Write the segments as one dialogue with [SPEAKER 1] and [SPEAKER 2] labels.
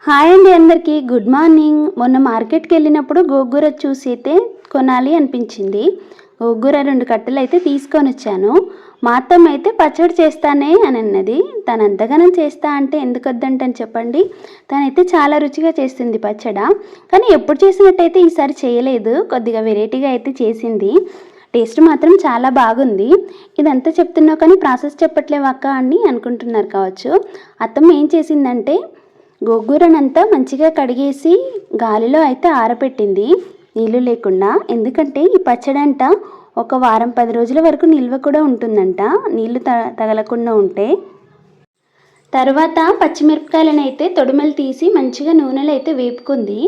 [SPEAKER 1] Hi అండి, అందరికీ good morning. మొన్న మార్కెట్కి వెళ్ళినప్పుడు గోంగూర చూసి అయితే కొనాలి అనిపించింది. గోంగూర 2 కట్టలు అయితే తీసుకొని వచ్చాను. మా అత్తమ్మ అయితే పచ్చడి చేస్తానే అని అన్నది. తను అంతగానం చేస్తా అంటే ఎందుకు వద్దంటని చెప్పండి. తనైతే చాలా రుచిగా చేస్తుంది పచ్చడ. కానీ ఎప్పుడు చేసినట్టయితే ఈసారి చేయలేదు. కొద్దిగా వెరైటీగా అయితే చేసింది. టేస్ట్ మాత్రం చాలా బాగుంది. ఇదంతా చెప్తున్నావు కానీ ప్రాసెస్ చెప్పట్లేవు అక్క అని అనుకుంటున్నారు కావచ్చు. అత్తమ్మ ఏం చేసిందంటే గోంగూరనంతా మంచిగా కడిగేసి గాలిలో అయితే ఆరబెట్టింది, నీళ్ళు లేకుండా. ఎందుకంటే ఈ పచ్చడంట ఒక వారం 10 రోజుల వరకు నిల్వ కూడా ఉంటుందంట, నీళ్లు తగలకుండా ఉంటే. తర్వాత పచ్చిమిరపకాయలను అయితే తొడిమలు తీసి మంచిగా నూనెలో అయితే వేపుకుంది.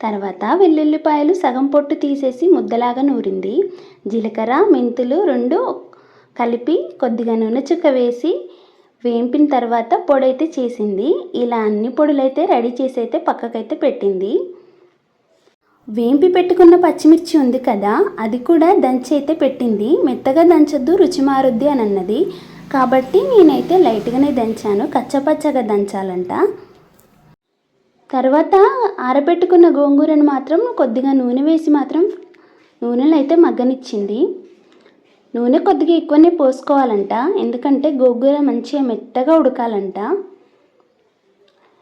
[SPEAKER 1] తర్వాత వెల్లుల్లిపాయలు సగం పొట్టు తీసేసి ముద్దలాగా నూరింది. జీలకర్ర మెంతులు 2 కలిపి కొద్దిగా నూనె చుక్క వేసి వేంపిన తర్వాత పొడైతే చేసింది. ఇలా అన్ని పొడులైతే రెడీ చేసి అయితే పక్కకైతే పెట్టింది. వేంపి పెట్టుకున్న పచ్చిమిర్చి ఉంది కదా, అది కూడా దంచి అయితే పెట్టింది. మెత్తగా దంచొద్దు, రుచి మారుద్ది అని అన్నది. కాబట్టి నేనైతే లైట్గానే దంచాను, కచ్చపచ్చగా దంచాలంట. తర్వాత ఆరబెట్టుకున్న గోంగూరను మాత్రం కొద్దిగా నూనె వేసి మాత్రం నూనెలో అయితే మగ్గనిచ్చింది. నూనె కొద్దిగా ఎక్కువనే పోసుకోవాలంట, ఎందుకంటే గోంగూర మంచిగా మెత్తగా ఉడకాలంట.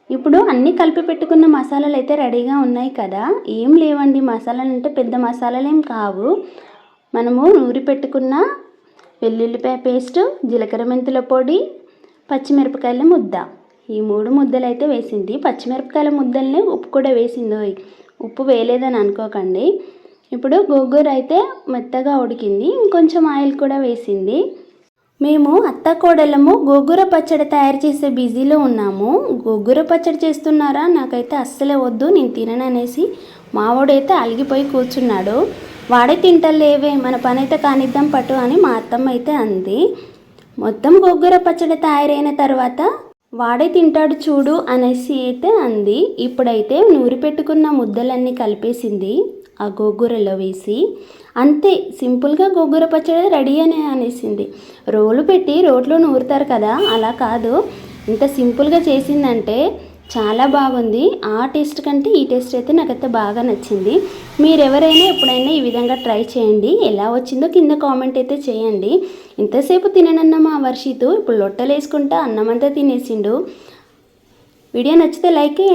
[SPEAKER 1] ఇప్పుడు అన్నీ కలిపి పెట్టుకున్న మసాలాలు అయితే రెడీగా ఉన్నాయి కదా. ఏం లేవండి, మసాలాలు అంటే పెద్ద మసాలాలు ఏం కావు. మనము నూరి పెట్టుకున్న వెల్లుల్లిపాయ పేస్టు, జీలకర్ర మెంతుల పొడి, పచ్చిమిరపకాయల ముద్ద, ఈ 3 ముద్దలు అయితే వేసింది. పచ్చిమిరపకాయల ముద్దల్ని ఉప్పు కూడా వేసింది, ఉప్పు వేయలేదని అనుకోకండి. ఇప్పుడు గోంగూర అయితే మెత్తగా ఉడికింది, ఇంకొంచెం ఆయిల్ కూడా వేసింది. మేము అత్త కోడలము గోంగూర పచ్చడి తయారు చేసే బిజీలో ఉన్నాము. గోంగూర పచ్చడి చేస్తున్నారా, నాకైతే అస్సలే వద్దు, నేను తినను అనేసి మావాడైతే అలిగిపోయి కూర్చున్నాడు. వాడే తింటలేవే, మన పని అయితే కానిద్దాం పట్టు అని మా అత్తమ్మ అయితే అంది. మొత్తం గోంగూర పచ్చడి తయారైన తర్వాత వాడే తింటాడు చూడు అనేసి అయితే అంది. ఇప్పుడైతే నూరి పెట్టుకున్న ముద్దలన్నీ కలిపేసింది ఆ గోంగూరలో వేసి. అంతే, సింపుల్గా గోంగూర పచ్చడి రెడీ అని అనేసింది. రోలు పెట్టి రోట్లో నూరుతారు కదా, అలా కాదు, ఇంత సింపుల్గా చేసిందంటే చాలా బాగుంది. ఆ టేస్ట్ కంటే ఈ టేస్ట్ అయితే నాకైతే బాగా నచ్చింది. మీరు ఎవరైనా ఎప్పుడైనా ఈ విధంగా ట్రై చేయండి. ఎలా వచ్చిందో కింద కామెంట్ అయితే చేయండి. ఇంతసేపు తిననన్న మా వర్షితు ఇప్పుడు లొట్టలు వేసుకుంటా అన్నమంతా తినేసిండు. వీడియో నచ్చితే లైక్ చేయండి.